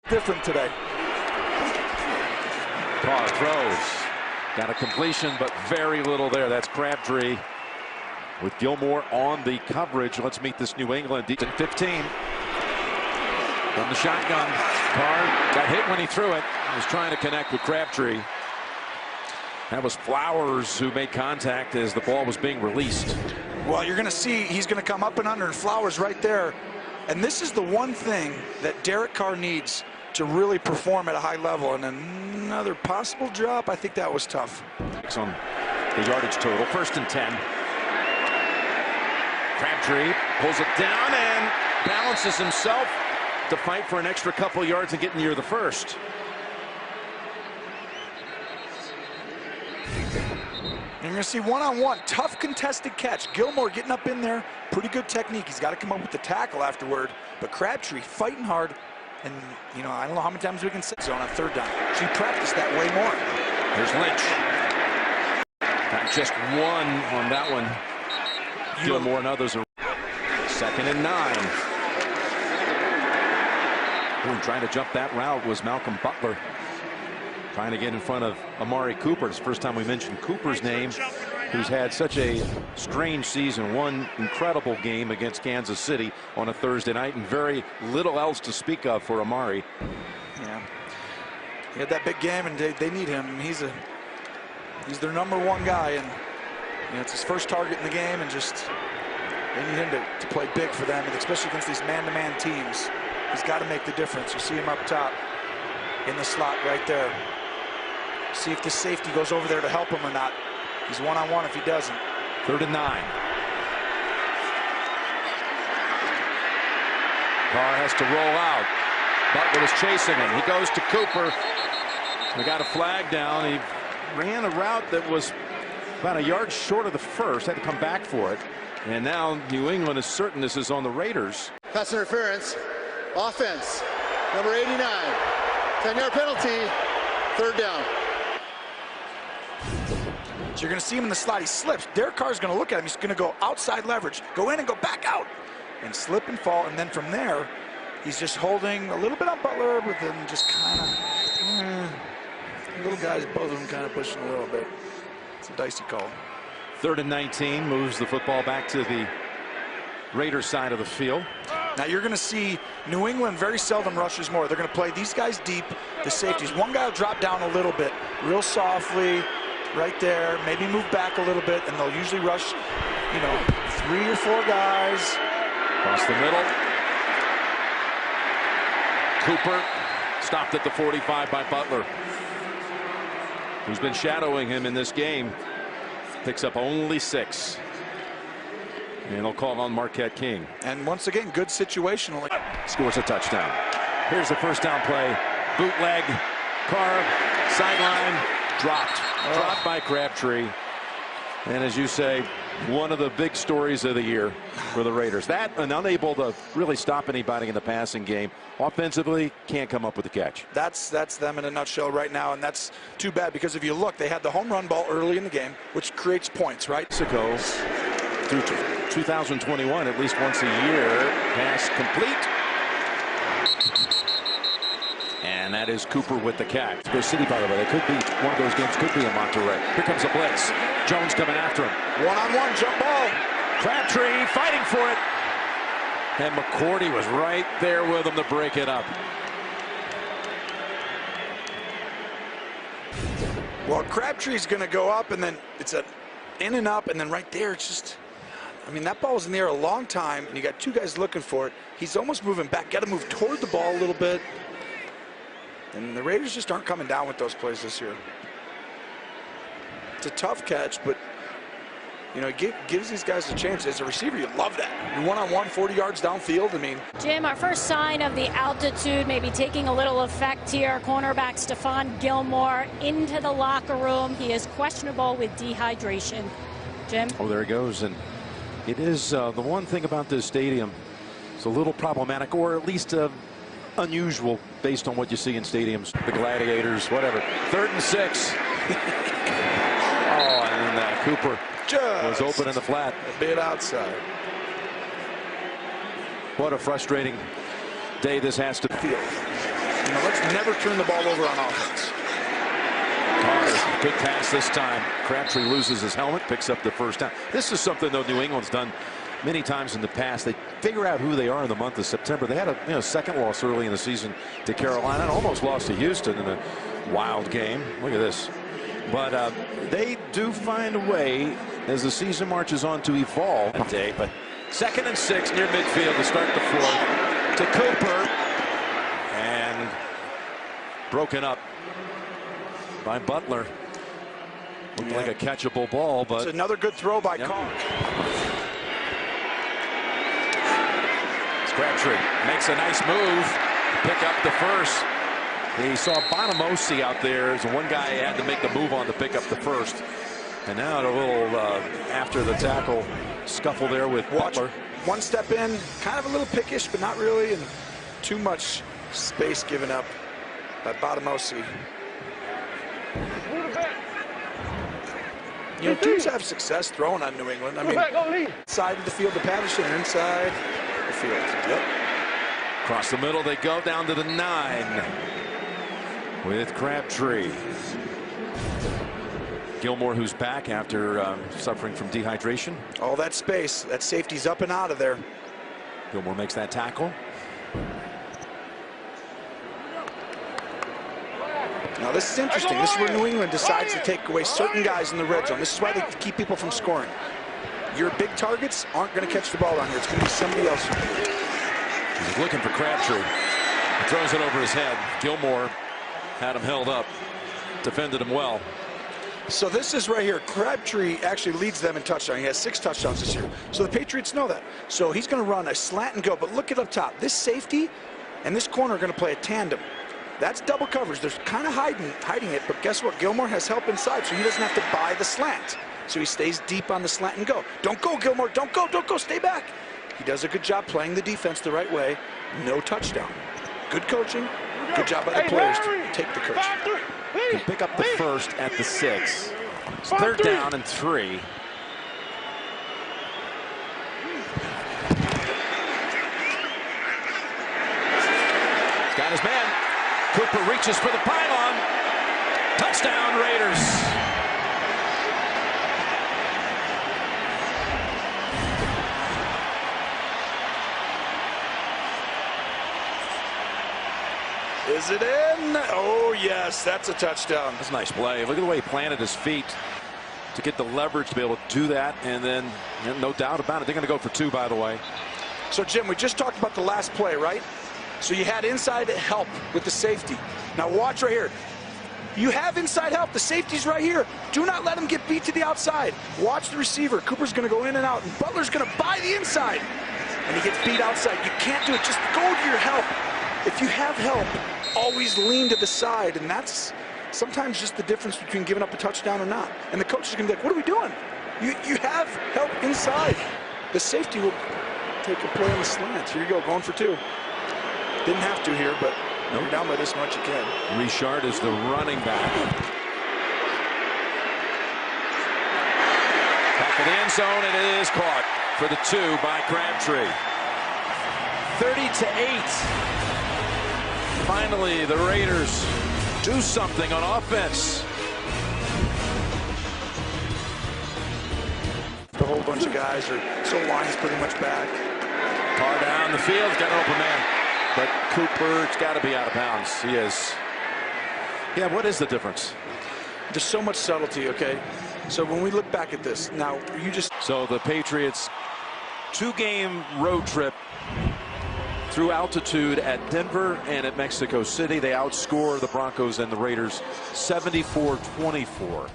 Different today. Carr throws. Got a completion, but very little there. That's Crabtree with Gilmore on the coverage. Let's meet this New England defense. 15 from the shotgun. Carr got hit when he threw it. He was trying to connect with Crabtree. That was Flowers who made contact as the ball was being released. Well, you're going to see he's going to come up and under, and Flowers right there. And this is the one thing that Derek Carr needs to really perform at a high level. And another possible drop, I think that was tough. On the yardage total, 1st and 10. Crabtree pulls it down and balances himself to fight for an extra couple yards and get near the first. You're going to see one-on-one, tough contested catch. Gilmore getting up in there, pretty good technique. He's got to come up with the tackle afterward. But Crabtree fighting hard. And, you know, I don't know how many times we can say so on a 3rd down. She practiced that way more. Here's Lynch. Got just one on that one. Gilmore and others are 2nd and 9. Ooh, trying to jump that route was Malcolm Butler. Trying to get in front of Amari Cooper. It's the first time we mentioned Cooper's name, who's had such a strange season. One incredible game against Kansas City on a Thursday night, and very little else to speak of for Amari. Yeah, he had that big game, and they need him. He's their #1 guy, and you know, it's his first target in the game, and just they need him to play big for them, and especially against these man-to-man teams. He's got to make the difference. You see him up top in the slot right there. See if the safety goes over there to help him or not. He's one-on-one if he doesn't. 3rd and 9. Carr has to roll out. Butler is chasing him. He goes to Cooper. We got a flag down. He ran a route that was about a yard short of the first. Had to come back for it. And now New England is certain this is on the Raiders. Pass interference. Offense. Number 89. 10-yard penalty. 3rd down. So you're going to see him in the slot. He slips. Derek Carr's going to look at him. He's going to go outside leverage, go in and go back out, and slip and fall. And then from there, he's just holding a little bit on Butler, but then just kind of little guys, both of them kind of pushing a little bit. It's a dicey call. 3rd and 19 moves the football back to the Raiders side of the field. Now you're going to see New England very seldom rushes more. They're going to play these guys deep, the safeties. One guy will drop down a little bit, real softly, right there, maybe move back a little bit, and they'll usually rush, you know, 3 or 4 guys. Across the middle. Cooper stopped at the 45 by Butler, who's been shadowing him in this game. Picks up only 6. And they'll call on Marquette King. And once again, good situational. Scores a touchdown. Here's the 1st down play. Bootleg. Carr. Sideline. Dropped. Dropped by Crabtree. And as you say, one of the big stories of the year for the Raiders. That and unable to really stop anybody in the passing game. Offensively, can't come up with a catch. That's them in a nutshell right now, and that's too bad because if you look, they had the home run ball early in the game, which creates points, right? Mexico through 2021, at least once a year, pass complete. And that is Cooper with the catch. Go City, by the way. They could be one of those games. Could be in Monterey. Here comes a blitz. Jones coming after him. One-on-one jump ball. Crabtree fighting for it. And McCourty was right there with him to break it up. Well, Crabtree's going to go up, and then it's an in and up, and then right there, it's just, I mean, that ball was in the air a long time, and you got 2 guys looking for it. He's almost moving back. Got to move toward the ball a little bit. And the Raiders just aren't coming down with those plays this year. It's a tough catch, but, you know, it gives these guys a chance. As a receiver, you love that. You're one-on-one, 40 yards downfield. I mean, Jim, our first sign of the altitude maybe taking a little effect here. Cornerback Stephon Gilmore into the locker room. He is questionable with dehydration. Jim? Oh, there he goes. And it is the one thing about this stadium. It's a little problematic, or at least unusual based on what you see in stadiums. The Gladiators, whatever. 3rd and 6. Oh, and then Cooper was open in the flat. A bit outside. What a frustrating day this has to feel. You know, never turn the ball over on offense. Carter, good pass this time. Crabtree loses his helmet, picks up the first down. This is something, though, New England's done many times in the past. They figure out who they are in the month of September. They had a second loss early in the season to Carolina and almost lost to Houston in a wild game. Look at this. But they do find a way as the season marches on to evolve that day. But 2nd and 6 near midfield to start the fourth to Cooper, and broken up by Butler. Looked like a catchable ball, but it's another good throw by Carr. Crabtree makes a nice move, pick up the first. He saw Bonamosi out there as one guy had to make the move on to pick up the first. And now a little after the tackle scuffle there with Butler. One step in, kind of a little pickish, but not really, and too much space given up by Bonamosi. You know, teams have success throwing on New England. I mean, side of the field to Patterson, inside the field. Yep. Across the middle they go, down to the 9 with Crabtree. Gilmore, who's back after suffering from dehydration. All that space, that safety's up and out of there. Gilmore makes that tackle. Now this is interesting. This is where New England decides to take away certain guys in the red zone. This is why they keep people from scoring. Your big targets aren't going to catch the ball on here. It's going to be somebody else. He's looking for Crabtree. He throws it over his head. Gilmore had him held up, defended him well. So this is right here. Crabtree actually leads them in touchdown. He has 6 touchdowns this year. So the Patriots know that. So he's going to run a slant and go. But look at up top. This safety and this corner are going to play a tandem. That's double coverage. They're kind of hiding it. But guess what? Gilmore has help inside, so he doesn't have to buy the slant. So he stays deep on the slant and go. Don't go, Gilmore. Don't go. Don't go. Stay back. He does a good job playing the defense the right way. No touchdown. Good coaching. Good job by the players to take the coach. Can pick up the first at the 6. It's 3rd down and 3. He's got his man. Cooper reaches for the pylon. Touchdown, Raiders. Is it in? Oh, yes, that's a touchdown. That's a nice play. Look at the way he planted his feet to get the leverage to be able to do that. And then, no doubt about it, they're going to go for 2, by the way. So, Jim, we just talked about the last play, right? So you had inside help with the safety. Now watch right here. You have inside help. The safety's right here. Do not let him get beat to the outside. Watch the receiver. Cooper's going to go in and out, and Butler's going to buy the inside. And he gets beat outside. You can't do it. Just go to your help. If you have help, always lean to the side, and that's sometimes just the difference between giving up a touchdown or not. And the coach is going to be like, what are we doing? You have help inside. The safety will take a play on the slant. Here you go, going for 2. Didn't have to here, but you're down by this much, you can. Richard is the running back. Back of the end zone, and it is caught for the 2 by Crabtree. 30-8. Finally, the Raiders do something on offense. A whole bunch of guys are so line's pretty much back. Carr down the field, got an open man. But Cooper's got to be out of bounds. He is. Yeah, what is the difference? There's so much subtlety, okay? So when we look back at this, now you just... So the Patriots, 2-game road trip through altitude at Denver and at Mexico City. They outscore the Broncos and the Raiders 74-24.